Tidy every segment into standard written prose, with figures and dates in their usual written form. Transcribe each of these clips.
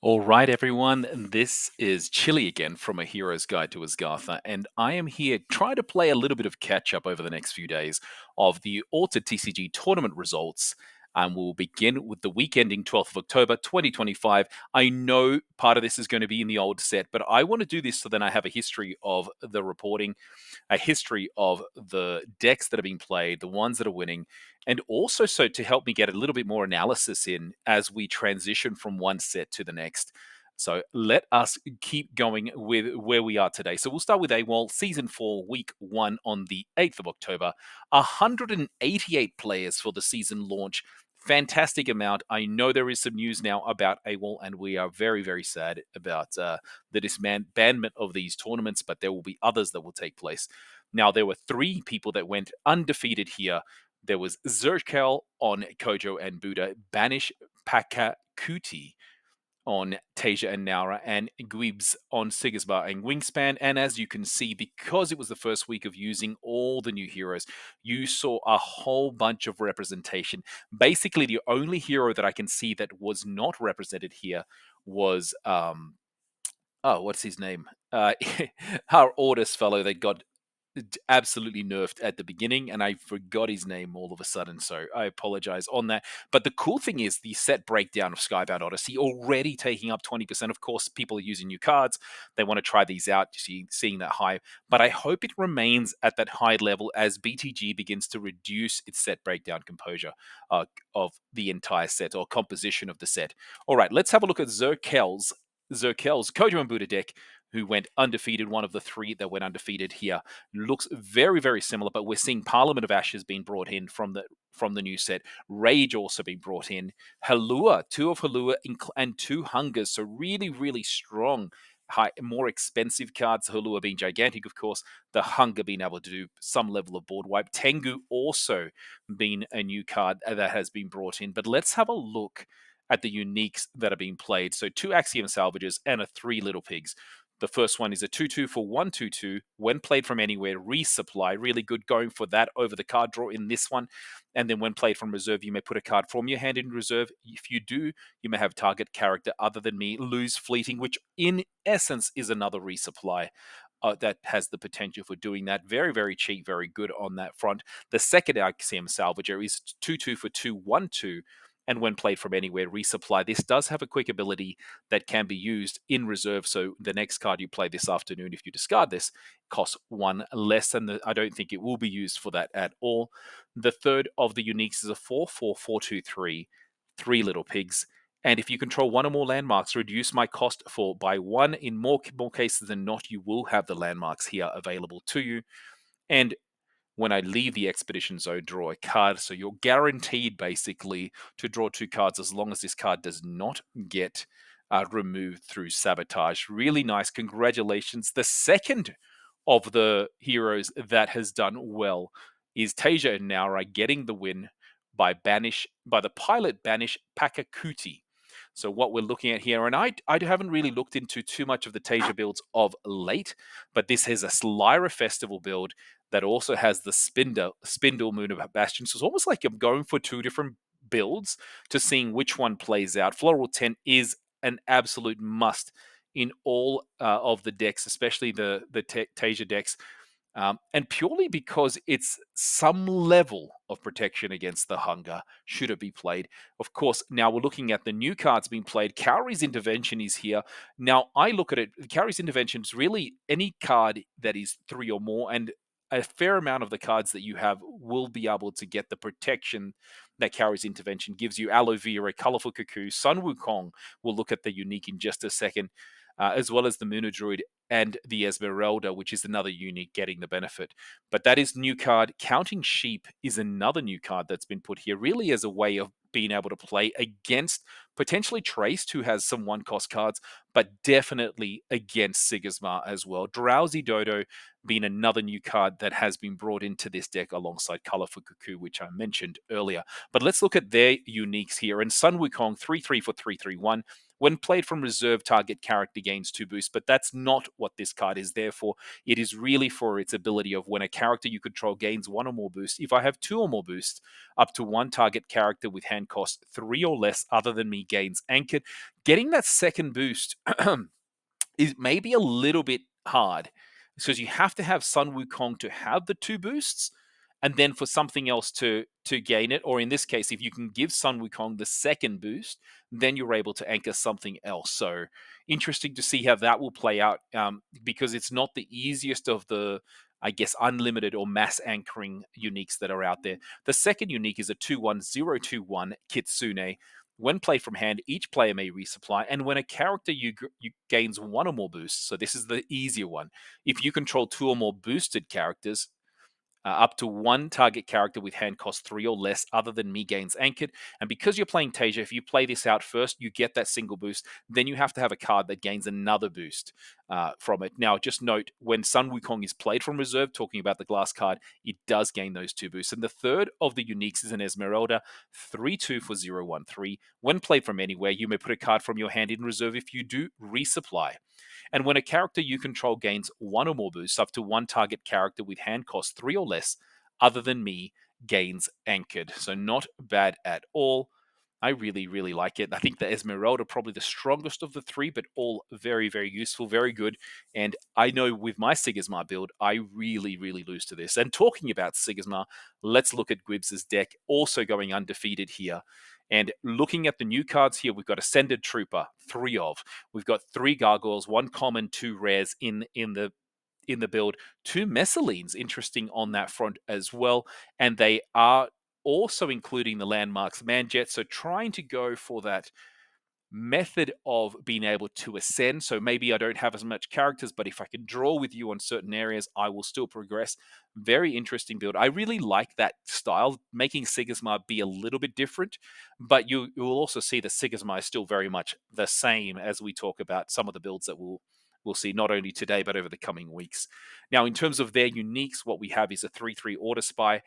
All right, everyone. This is Chili again from A Hero's Guide to Asgartha, and I am here trying to play a little bit of catch up over the next few days of the Altered TCG Tournament Results. And we'll begin with the week ending 12th of October 2025. I know part of this is going to be in the old set, but I want to do this so then I have a history of the reporting, a history of the decks that are being played, the ones that are winning, and also so to help me get a little bit more analysis in as we transition from one set to the next. So let us keep going with where we are today. So we'll start with AWOL Season 4, Week 1 on the 8th of October. 188 players for the season launch. Fantastic amount. I know there is some news now about AWOL, and we are very, very sad about the disbandment of these tournaments, but there will be others that will take place. Now, there were 3 people that went undefeated here. There was Zerkel on Kojo and Buddha, Banish Pakakuti on Tasia and Naura, and Gwibs on Sigisbar and Wingspan. And as you can see, because it was the first week of using all the new heroes, you saw a whole bunch of representation. Basically, the only hero that I can see that was not represented here was what's his name? Our Ordis fellow that got absolutely nerfed at the beginning, and I forgot his name all of a sudden, so I apologize on that. But the cool thing is the set breakdown of Skybound Odyssey already taking up 20%. Of course, people are using new cards. They want to try these out, seeing that high. But I hope it remains at that high level as BTG begins to reduce its set breakdown composure of the entire set or composition of the set. All right, let's have a look at Zerkel's Kojo and Buddha deck, who went undefeated, one of the 3 that went undefeated here. Looks very, very similar, but we're seeing Parliament of Ashes being brought in from the new set. Rage also being brought in. Halua, 2 of Halua and 2 Hungers, so really, really strong. More expensive cards, Halua being gigantic, of course, the Hunger being able to do some level of board wipe. Tengu also being a new card that has been brought in. But let's have a look at the uniques that are being played. So 2 Axiom Salvages and a 3 Little Pigs. The first one is a 2/2 for 1/2/2. When played from anywhere, resupply. Really good going for that over the card draw in this one. And then when played from reserve, you may put a card from your hand in reserve. If you do, you may have target character other than me lose fleeting, which in essence is another resupply. That has the potential for doing that. Very, very cheap, very good on that front. The second Axiom Salvager is 2/2 for 2/1/2. And when played from anywhere, resupply. This does have a quick ability that can be used in reserve. So the next card you play this afternoon, if you discard this, costs 1 less. And I don't think it will be used for that at all. The third of the uniques is a 4/4/4/2/3, 3 Little Pigs. And if you control 1 or more landmarks, reduce my cost by 1. In more cases than not, you will have the landmarks here available to you. And when I leave the expedition zone, draw a card. So you're guaranteed basically to draw 2 cards as long as this card does not get removed through sabotage. Really nice. Congratulations. The second of the heroes that has done well is Tasia and Naura getting the win by the pilot Banish Pakakuti. So what we're looking at here, and I haven't really looked into too much of the Tasia builds of late, but this is a Lyra Festival build that also has the Spindle Moon of Bastion. So it's almost like I'm going for 2 different builds to seeing which one plays out. Floral 10 is an absolute must in all of the decks, especially the Tasia decks. And purely because it's some level of protection against the Hunger, should it be played. Of course, now we're looking at the new cards being played. Cowrie's Intervention is here. Now, I look at it, Cowrie's Intervention is really any card that is 3 or more, and a fair amount of the cards that you have will be able to get the protection that Cowrie's Intervention gives you. Aloe Vera, Colorful Cuckoo, Sun Wukong. We'll look at the unique in just a second. As well as the Munadruid and the Esmeralda, which is another unique getting the benefit. But that is new card. Counting Sheep is another new card that's been put here, really as a way of being able to play against potentially Traced, who has some 1-cost cards, but definitely against Sigismar as well. Drowsy Dodo being another new card that has been brought into this deck alongside Colorful Cuckoo, which I mentioned earlier. But let's look at their uniques here. And Sun Wukong, 3/3 for 3/3/1. When played from reserve, target character gains 2 boosts, but that's not what this card is there for. It is really for its ability of when a character you control gains 1 or more boosts. If I have 2 or more boosts, up to 1 target character with hand cost 3 or less other than me gains anchored. Getting that second boost is maybe a little bit hard because you have to have Sun Wukong to have the two boosts, and then for something else to gain it. Or in this case, if you can give Sun Wukong the second boost, then you're able to anchor something else. So interesting to see how that will play out, because it's not the easiest of the, I guess, unlimited or mass anchoring uniques that are out there. The second unique is a 2-1-0-2-1 Kitsune. When played from hand, each player may resupply, and when a character you gains one or more boosts, so this is the easier one. If you control two or more boosted characters, up to one target character with hand cost 3 or less other than me gains anchored. And because you're playing Tasia, if you play this out first, you get that single boost. Then you have to have a card that gains another boost from it. Now, just note, when Sun Wukong is played from reserve, talking about the glass card, it does gain those two boosts. And the third of the uniques is an Esmeralda, 3-2 for 0-1-3. When played from anywhere, you may put a card from your hand in reserve. If you do, resupply. And when a character you control gains one or more boosts, up to one target character with hand cost 3 or less, other than me, gains anchored. So not bad at all. I really, really like it. I think the Esmeralda probably the strongest of the three, but all very, very useful, very good. And I know with my Sigismar build, I really, really lose to this. And talking about Sigismar, let's look at Gwibs' deck, also going undefeated here. And looking at the new cards here, we've got Ascended Trooper, 3 of. We've got 3 Gargoyles, 1 common, 2 rares in the build. 2 Messalines, interesting on that front as well. And they are also including the Landmarks Manjet. So trying to go for that method of being able to ascend. So maybe I don't have as much characters, but if I can draw with you on certain areas, I will still progress. Very interesting build. I really like that style, making Sigismar be a little bit different, but you will also see that Sigismar is still very much the same as we talk about some of the builds that we'll see not only today, but over the coming weeks. Now, in terms of their uniques, what we have is a 3-3 Order Spy,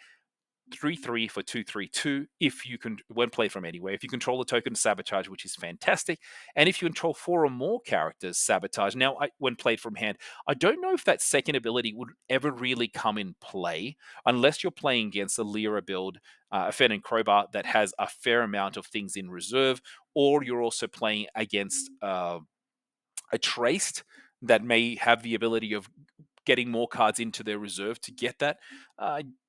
3-3 for 2-3-2 if you can, when played from anywhere. If you control the token, Sabotage, which is fantastic. And if you control 4 or more characters, Sabotage. Now, when played from hand, I don't know if that second ability would ever really come in play unless you're playing against a Lyra build, a Fen and Crowbar that has a fair amount of things in reserve, or you're also playing against a Traced that may have the ability of getting more cards into their reserve to get that.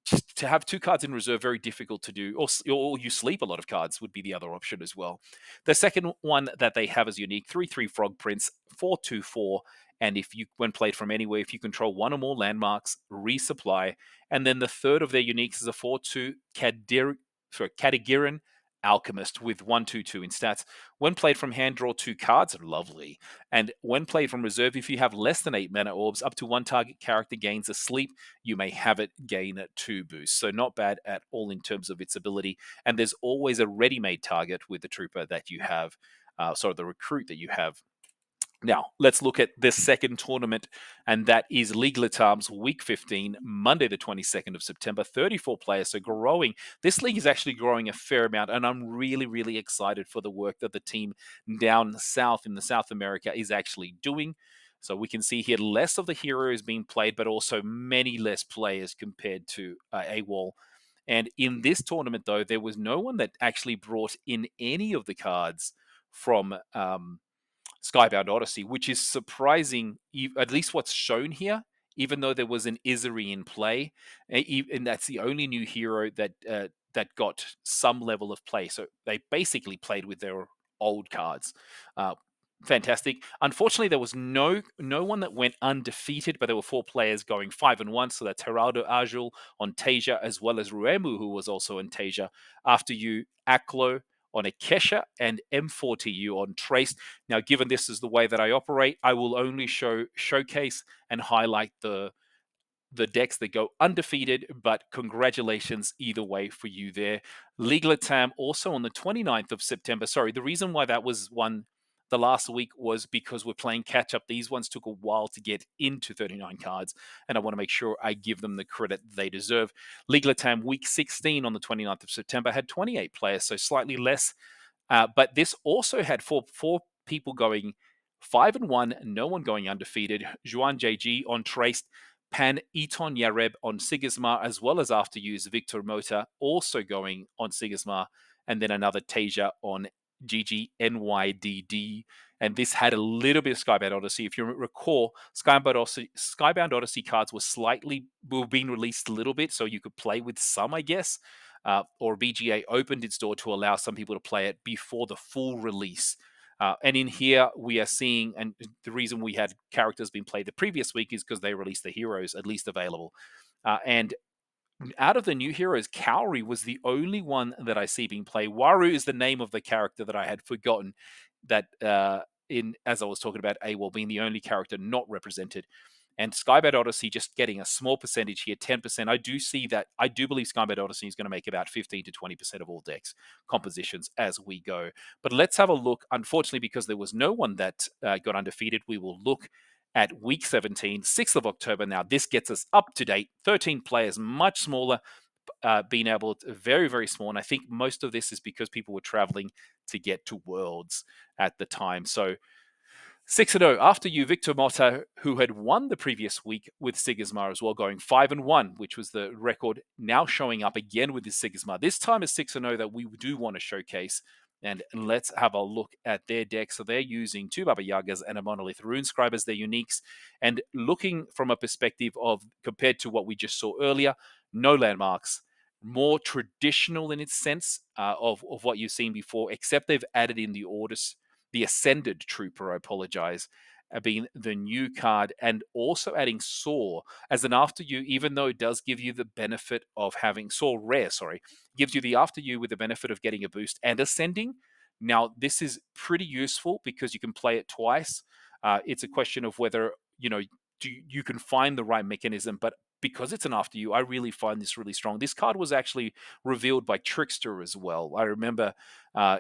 Just to have 2 cards in reserve, very difficult to do. Or you sleep a lot of cards would be the other option as well. The second one that they have is unique, 3-3 Frog Prince, 4-2-4. And if you, when played from anywhere, if you control 1 or more landmarks, resupply. And then the third of their uniques is a 4-2 Kadigiran Alchemist with 1-2-2 in stats. When played from hand, draw 2 cards. Lovely. And when played from reserve, if you have less than 8 mana orbs, up to 1 target character gains a sleep, you may have it gain 2 boosts. So not bad at all in terms of its ability. And there's always a ready-made target with the trooper that you have, the recruit that you have. Now, let's look at the second tournament, and that is League Arms Week 15, Monday, the 22nd of September, 34 players, so growing. This league is actually growing a fair amount, and I'm really, really excited for the work that the team down south in the South America is actually doing. So we can see here less of the heroes being played, but also many less players compared to AWOL. And in this tournament, though, there was no one that actually brought in any of the cards from Skybound Odyssey, which is surprising, at least what's shown here, even though there was an Izuri in play, and that's the only new hero that got some level of play. So they basically played with their old cards. Fantastic. Unfortunately, there was no one that went undefeated, but there were 4 players going 5-1. So that's Geraldo Ajul on Tasia, as well as Ruemu, who was also on Tasia. After you, Aklo on Akesha, and M40U on Trace. Now, given this is the way that I operate, I will only showcase and highlight the decks that go undefeated, but congratulations either way for you there. League Latam also on the 29th of September. Sorry, the reason why that was one the last week was because we're playing catch up. These ones took a while to get into 39 cards, and I want to make sure I give them the credit they deserve. League Latam week 16 on the 29th of September had 28 players, so slightly less. But this also had four people going 5-1, no one going undefeated. Juan JG on Traced, Pan Eton Yareb on Sigismar, as well as after use Victor Mota also going on Sigismar, and then another Tasia on GGNYDD. And this had a little bit of Skybound Odyssey. If you recall, Skybound Odyssey cards were being released a little bit, so you could play with some, I guess. Or BGA opened its door to allow some people to play it before the full release. And in here, we are seeing, and the reason we had characters being played the previous week is because they released the heroes at least available. And out of the new heroes, Kaori was the only one that I see being played. Waru is the name of the character that I had forgotten. That in as I was talking about AWOL being the only character not represented, and Skybound Odyssey just getting a small percentage here, 10%. I do see that. I do believe Skybound Odyssey is going to make about 15 to 20% of all decks compositions as we go. But let's have a look. Unfortunately, because there was no one that got undefeated, we will look at week 17, 6th of October. Now, this gets us up to date. 13 players, much smaller, being able to, very, very small. And I think most of this is because people were traveling to get to Worlds at the time. So 6-0 after you, Victor Motta, who had won the previous week with Sigismar as well, going 5-1, which was the record, now showing up again with his Sigismar. This time is 6-0 that we do want to showcase. And let's have a look at their deck. So they're using 2 Baba Yagas and a Monolith Runescribe as their uniques. And looking from a perspective of, compared to what we just saw earlier, no landmarks, more traditional in its sense of what you've seen before, except they've added in the orders, the Ascended Trooper, I apologize, being the new card, and also adding Soar as an after you, even though it does give you the benefit of having Soar Rare, gives you the after you with the benefit of getting a boost and ascending. Now, this is pretty useful because you can play it twice. It's a question of whether, you can find the right mechanism, but because it's an after you, I really find this really strong. This card was actually revealed by Trickster as well. I remember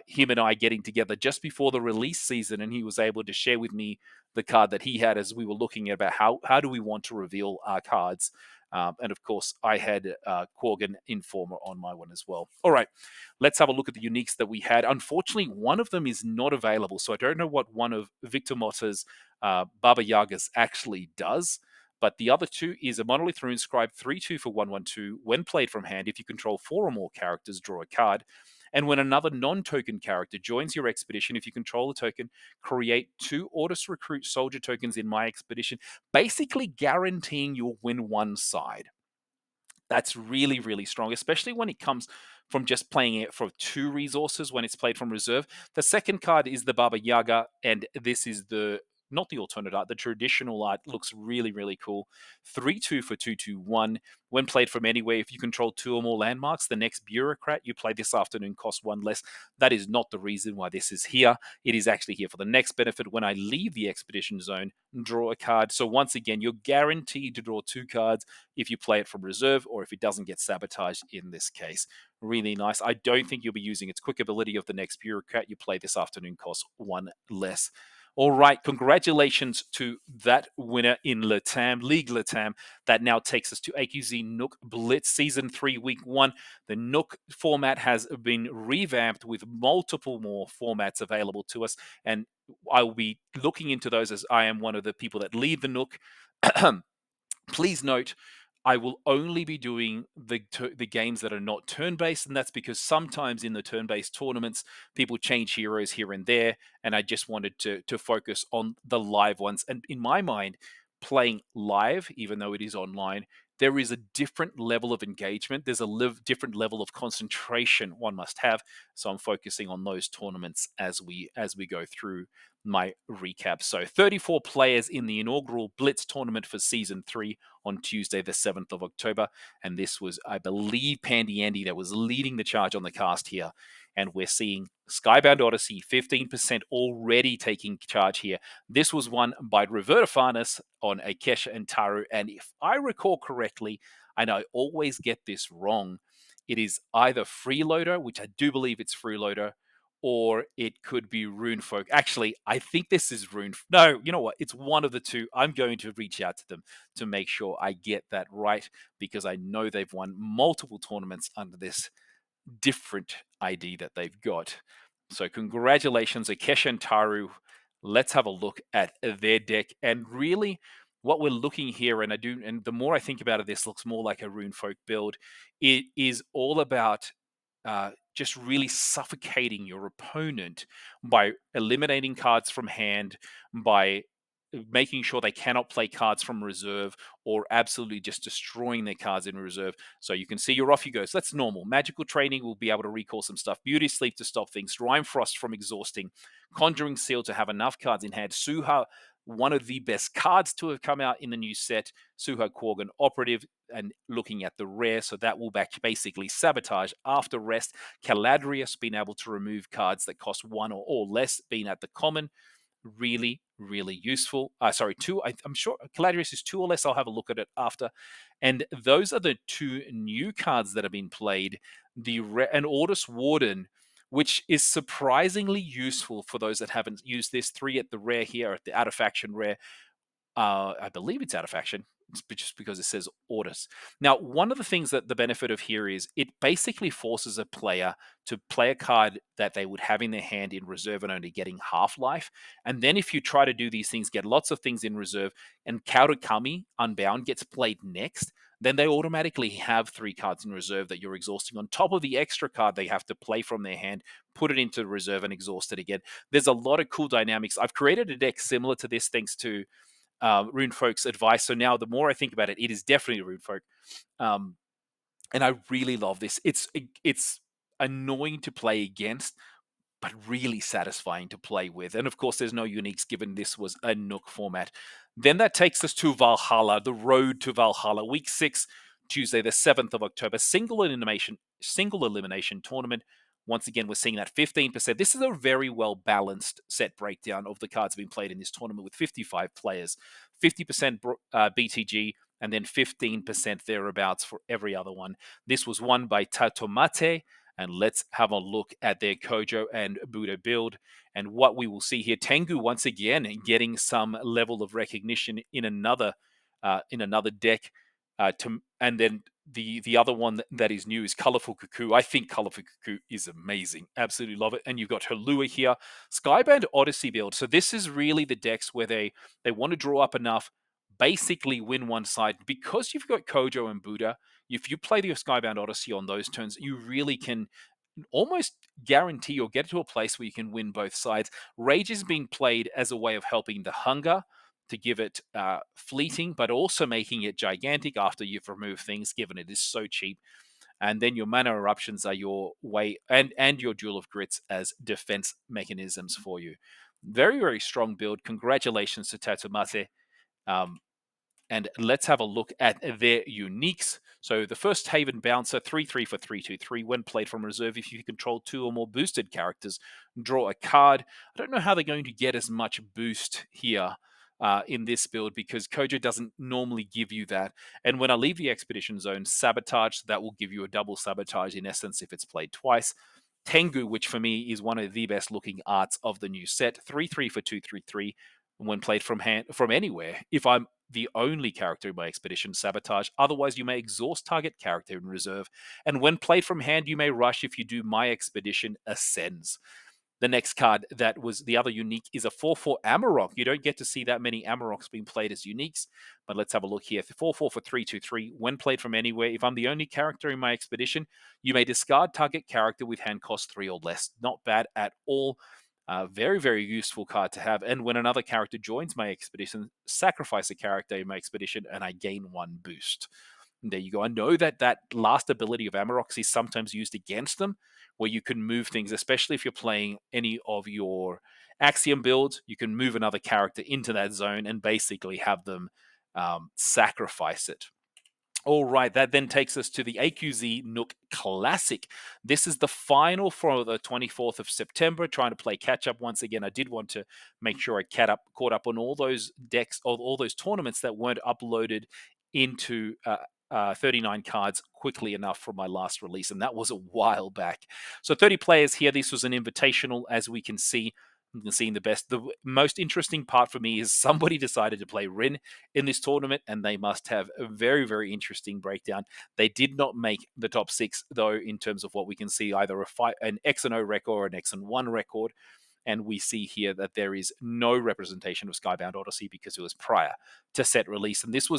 him and I getting together just before the release season, and he was able to share with me the card that he had as we were looking at about how do we want to reveal our cards. And of course, I had Quorgan Informer on my one as well. All right, let's have a look at the uniques that we had. Unfortunately, one of them is not available, so I don't know what one of Victor Motta's Baba Yagas actually does. But the other two is a Monolith Runescribe 3/2 for 1/1/2. When played from hand, if you control 4 or more characters, draw a card. And when another non-token character joins your expedition, if you control a token, create 2 Orders Recruit soldier tokens in my expedition, basically guaranteeing you'll win one side. That's really, really strong, especially when it comes from just playing it for 2 resources when it's played from reserve. The second card is the Baba Yaga, and this is the not the alternate art, the traditional art looks really, really cool. 3/2 for 2/2/1. When played from anywhere, if you control 2 or more landmarks, the next bureaucrat you play this afternoon costs 1 less. That is not the reason why this is here. It is actually here for the next benefit. When I leave the expedition zone, draw a card. So once again, you're guaranteed to draw 2 cards if you play it from reserve or if it doesn't get sabotaged in this case. Really nice. I don't think you'll be using its quick ability of the next bureaucrat you play this afternoon costs 1 less. All right, congratulations to that winner in Latam, League Latam. That now takes us to AQZ Nook Blitz Season 3, Week 1. The Nook format has been revamped with multiple more formats available to us, and I will be looking into those as I am one of the people that lead the Nook. Please note, I will only be doing the games that are not turn-based, and that's because sometimes in the turn-based tournaments, people change heroes here and there, and I just wanted to focus on the live ones. And in my mind, playing live, even though it is online, there is a different level of engagement. There's a different level of concentration one must have. So I'm focusing on those tournaments as we go through my recap. So 34 players in the inaugural Blitz tournament for Season 3 on Tuesday, the 7th of October. And this was, I believe, Pandy Andy that was leading the charge on the cast here. And we're seeing Skybound Odyssey, 15% already taking charge here. This was won by Revertifanus on Akesha and Taru. And if I recall correctly, and I always get this wrong, it is either Freeloader, which I do believe it's Freeloader, or it could be Runefolk. Actually, I think this is Rune. No, you know what? It's one of the two. I'm going to reach out to them to make sure I get that right because I know they've won multiple tournaments under this different ID that they've got. So congratulations, Akesh and Taru. Let's have a look at their deck. And really, what we're looking here, and the more I think about it, this looks more like a Runefolk build. It is all about just really suffocating your opponent by eliminating cards from hand, by making sure they cannot play cards from reserve, or absolutely just destroying their cards in reserve. So you can see you're off you go. So that's normal. Magical Training will be able to recall some stuff. Beauty Sleep to stop things. Rime Frost from exhausting. Conjuring Seal to have enough cards in hand. Suha, one of the best cards to have come out in the new set. Suha Quorgan Operative, and looking at the rare, so that will basically Sabotage after rest. Caladrius, being able to remove cards that cost one or less, being at the common. Really, really useful. Sorry, two. I'm sure Caladrius is two or less. I'll have a look at it after. And those are the two new cards that have been played. And Ordis Warden, which is surprisingly useful for those that haven't used this. Three at the rare here, at the out of faction rare. I believe it's out of faction, just because it says Ordis. Now, one of the things that the benefit of here is it basically forces a player to play a card that they would have in their hand in reserve and only getting half life. And then if you try to do these things, get lots of things in reserve, and Kaurakami Unbound gets played next, then they automatically have three cards in reserve that you're exhausting on top of the extra card they have to play from their hand, put it into reserve and exhaust it again. There's a lot of cool dynamics. I've created a deck similar to this thanks to Runefolk's advice. So now the more I think about it, it is definitely Runefolk. Um, and I really love this. It's annoying to play against, but really satisfying to play with. And of course, there's no uniques given this was a Nook format. Then that takes us to Valhalla, the road to Valhalla, week 6, Tuesday, the 7th of October, single elimination tournament. Once again, we're seeing that 15%. This is a very well balanced set breakdown of the cards being played in this tournament with 55 players, 50% BTG, and then 15% thereabouts for every other one. This was won by Tatomate, and let's have a look at their Kojo and Buddha build. And what we will see here, Tengu once again getting some level of recognition in another deck. And then the other one that is new is Colorful Cuckoo. I think Colorful Cuckoo is amazing. Absolutely love it. And you've got Halua here. Skybound Odyssey build. So this is really the decks where they want to draw up enough, basically win one side. Because you've got Kojo and Buddha, if you play the Skybound Odyssey on those turns, you really can almost guarantee or get to a place where you can win both sides. Rage is being played as a way of helping the hunger to give it fleeting, but also making it gigantic after you've removed things, given it is so cheap. And then your mana eruptions are your way, and your Duel of Grits as defense mechanisms for you. Very, very strong build. Congratulations to Tatsumate. Um, and let's have a look at their uniques. So the first Haven Bouncer, 3/3 for 3/2/3. When played from reserve, if you control 2 or more boosted characters, draw a card. I don't know how they're going to get as much boost here in this build, because Kojo doesn't normally give you that. And when I leave the Expedition Zone, Sabotage, that will give you a double Sabotage in essence if it's played twice. Tengu, which for me is one of the best looking arts of the new set, 3/3 for 2/3/3. When played from anywhere, if I'm the only character in my expedition, Sabotage. Otherwise, you may exhaust target character in reserve. And when played from hand, you may rush if you do My Expedition Ascends. The next card that was the other unique is a 4/4 Amarok. You don't get to see that many Amaroks being played as uniques, but let's have a look here. 4/4 for 3/2/3. When played from anywhere, if I'm the only character in my expedition, you may discard target character with hand cost 3 or less. Not bad at all. Very, very useful card to have. And when another character joins my expedition, sacrifice a character in my expedition and I gain 1 boost. And there you go. I know that last ability of Amarok's is sometimes used against them, where you can move things, especially if you're playing any of your Axiom builds. You can move another character into that zone and basically have them sacrifice it. All right, that then takes us to the AQZ Nook Classic. This is the final for the 24th of September, trying to play catch up once again. I did want to make sure I caught up on all those decks, all those tournaments that weren't uploaded into 39 cards quickly enough from my last release, and that was a while back. So 30 players here. This was an invitational, as we can see. You can see in the most interesting part for me is somebody decided to play Rin in this tournament, and they must have a very, very interesting breakdown. They did not make the top 6, though, in terms of what we can see, either an X and O record or an X and 1 record. And we see here that there is no representation of Skybound Odyssey because it was prior to set release. And this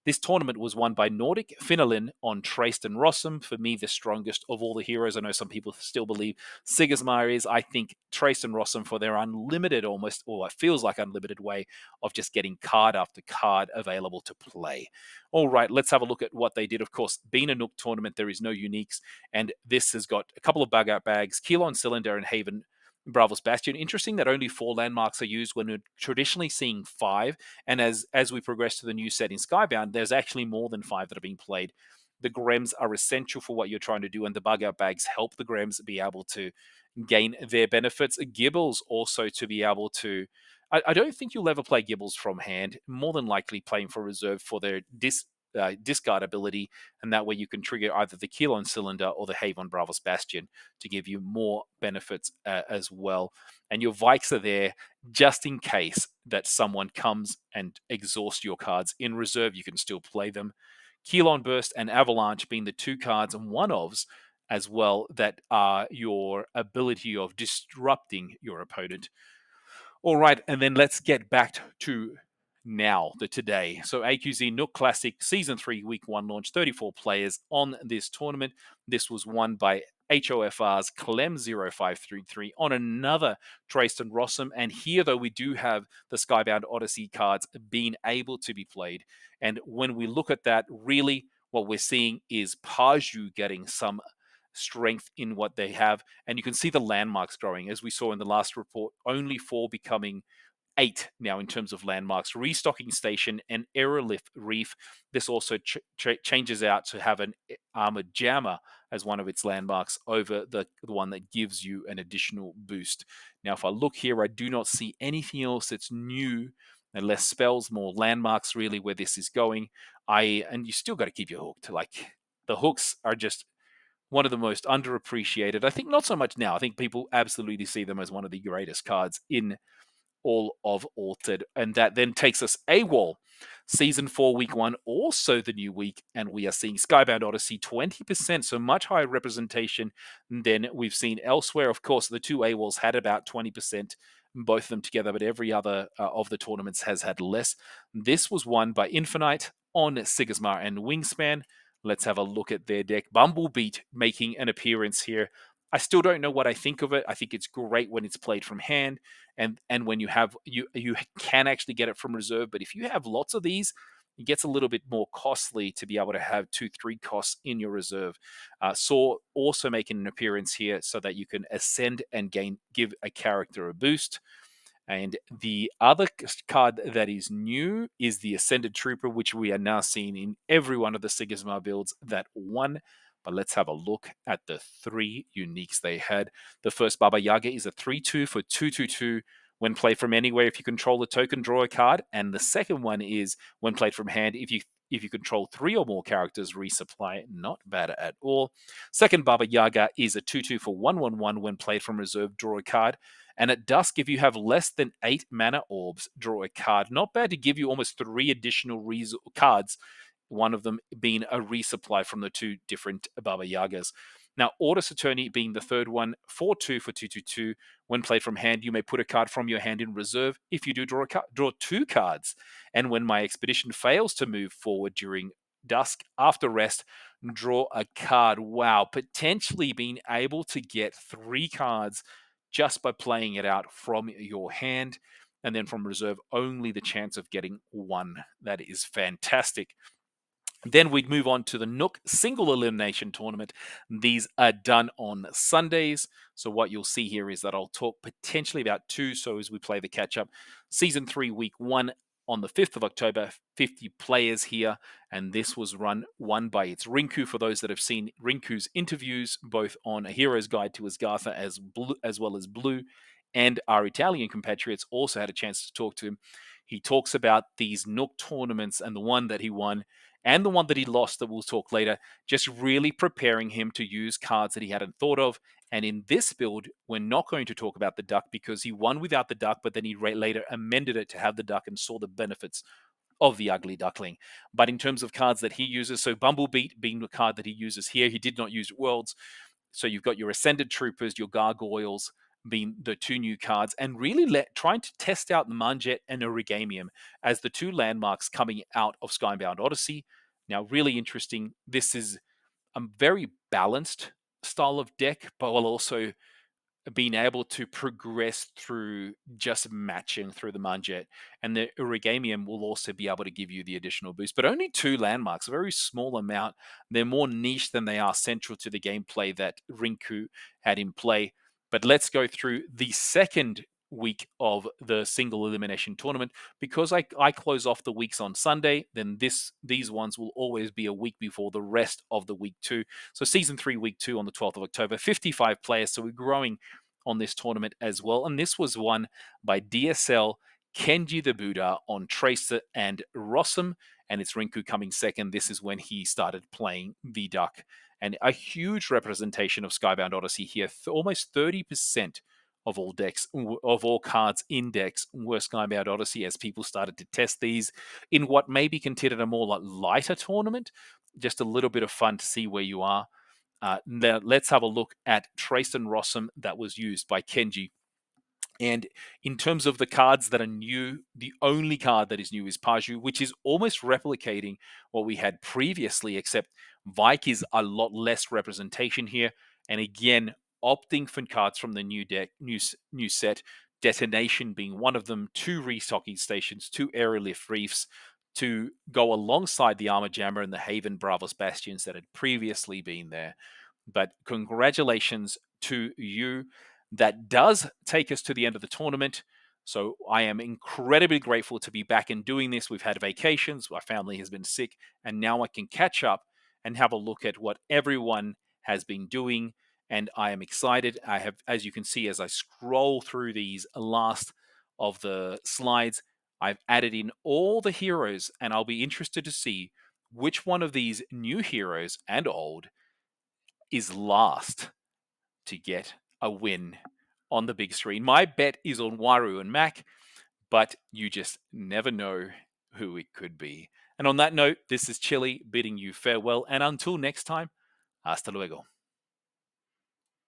This tournament was won by Nordic Finalin on Trayston Rossum. For me, the strongest of all the heroes. I know some people still believe Sigismar is. I think Trayston Rossum, for their unlimited, almost, or it feels like unlimited way of just getting card after card available to play. All right, let's have a look at what they did. Of course, being a Nook tournament, there is no uniques, and this has got a couple of bug out bags, Keylon Cylinder and Haven Bravos Bastion. Interesting that only 4 landmarks are used when we're traditionally seeing 5. And as we progress to the new set in Skybound, there's actually more than 5 that are being played. The Grems are essential for what you're trying to do, and the bug out bags help the Grems be able to gain their benefits. Gibbles also to be able to. I don't think you'll ever play Gibbles from hand. More than likely playing for reserve for their discard ability, and that way you can trigger either the Keylon Cylinder or the Haven Bravos Bastion to give you more benefits as well. And your Vikes are there just in case that someone comes and exhausts your cards. In reserve, you can still play them. Keylon Burst and Avalanche being the 2 cards and one-ofs as well that are your ability of disrupting your opponent. All right, and then let's get back to now, the today. So AQZ Nook Classic Season 3 Week 1 launch, 34 players on this tournament. This was won by HOFR's Clem0533 on another Trayston Rossum. And here, though, we do have the Skybound Odyssey cards being able to be played. And when we look at that, really what we're seeing is Paju getting some strength in what they have. And you can see the landmarks growing. As we saw in the last report, only 4 becoming 8 now in terms of landmarks. Restocking Station and Aerolith Reef. This also changes out to have an Armored Jammer as one of its landmarks over the one that gives you an additional boost. Now, if I look here, I do not see anything else that's new, and less spells, more landmarks, really, where this is going. And you still got to keep your hooked. Like, the hooks are just one of the most underappreciated. I think not so much now. I think people absolutely see them as one of the greatest cards in all of Altered. And that then takes us AWOL. Season 4, Week 1, also the new week. And we are seeing Skybound Odyssey 20%, so much higher representation than we've seen elsewhere. Of course, the 2 AWOLs had about 20%, both of them together, but every other of the tournaments has had less. This was won by Infinite on Sigismar and Wingspan. Let's have a look at their deck. Bumblebeat making an appearance here. I still don't know what I think of it. I think it's great when it's played from hand, and when you have you can actually get it from reserve. But if you have lots of these, it gets a little bit more costly to be able to have 2-3 costs in your reserve. Saw also making an appearance here so that you can ascend and give a character a boost. And the other card that is new is the Ascended Trooper, which we are now seeing in every one of the Sigismar builds that won. But let's have a look at the 3 uniques they had. The first Baba Yaga is a 3/2 for 2/2/2. When played from anywhere, if you control the token, draw a card. And the second one is when played from hand, if you control 3 or more characters, resupply. Not bad at all. Second Baba Yaga is a 2/2 for 1/1/1. When played from reserve, draw a card. And at dusk, if you have less than 8 mana orbs, draw a card. Not bad to give you almost 3 additional cards, one of them being a resupply from the 2 different Baba Yagas. Now, Ordis Attorney being the third one, 4/2 for 2/2/2. When played from hand, you may put a card from your hand in reserve. If you do, draw 2 cards. And when my expedition fails to move forward during dusk after rest, draw a card. Wow, potentially being able to get 3 cards just by playing it out from your hand, and then from reserve, only the chance of getting 1. That is fantastic. Then we'd move on to the Nook Single Elimination Tournament. These are done on Sundays. So what you'll see here is that I'll talk potentially about 2. So as we play the catch-up, Season 3, Week 1 on the 5th of October, 50 players here. And this was won by its Rinku. For those that have seen Rinku's interviews, both on A Hero's Guide to Asgartha as well as Blue, and our Italian compatriots also had a chance to talk to him. He talks about these Nook tournaments and the one that he won and the one that he lost that we'll talk later, just really preparing him to use cards that he hadn't thought of. And in this build, we're not going to talk about the duck because he won without the duck, but then he later amended it to have the duck and saw the benefits of the ugly duckling. But in terms of cards that he uses, so Bumblebeat being the card that he uses here, he did not use Worlds. So you've got your Ascended Troopers, your Gargoyles, being the two new cards, and really trying to test out the Manjet and Origamium as the two landmarks coming out of Skybound Odyssey. Now, really interesting. This is a very balanced style of deck, but while also being able to progress through just matching through the Manjet. And the Origamium will also be able to give you the additional boost, but only two landmarks, a very small amount. They're more niche than they are central to the gameplay that Rinku had in play. But let's go through the second week of the single elimination tournament. Because I close off the weeks on Sunday, then these ones will always be a week before the rest of the week two. So season 3 week 2 on the 12th of October, 55 players, so we're growing on this tournament as well. And this was won by DSL, Kenji the Buddha on Tracer and Rossum, and it's Rinku coming second. This is when he started playing the Duck. And a huge representation of Skybound Odyssey here. Almost 30% of all decks, of all cards in decks, were Skybound Odyssey as people started to test these in what may be considered a more lighter tournament. Just a little bit of fun to see where you are. Now let's have a look at Trace and Rossum that was used by Kenji. And in terms of the cards that are new, the only card that is new is Paju, which is almost replicating what we had previously, except Vike is a lot less representation here. And again, opting for cards from the new deck, new set, Detonation being one of them, two restocking stations, two airlift reefs to go alongside the Armor Jammer and the Haven Bravos Bastions that had previously been there. But congratulations to you. That does take us to the end of the tournament. So I am incredibly grateful to be back and doing this. We've had vacations, our family has been sick, and now I can catch up and have a look at what everyone has been doing. And I am excited. I have, as you can see, as I scroll through these last of the slides, I've added in all the heroes, and I'll be interested to see which one of these new heroes and old is last to get a win on the big screen. My bet is on Waru and Mac, but you just never know who it could be. And on that note, this is Chili bidding you farewell. And until next time, hasta luego.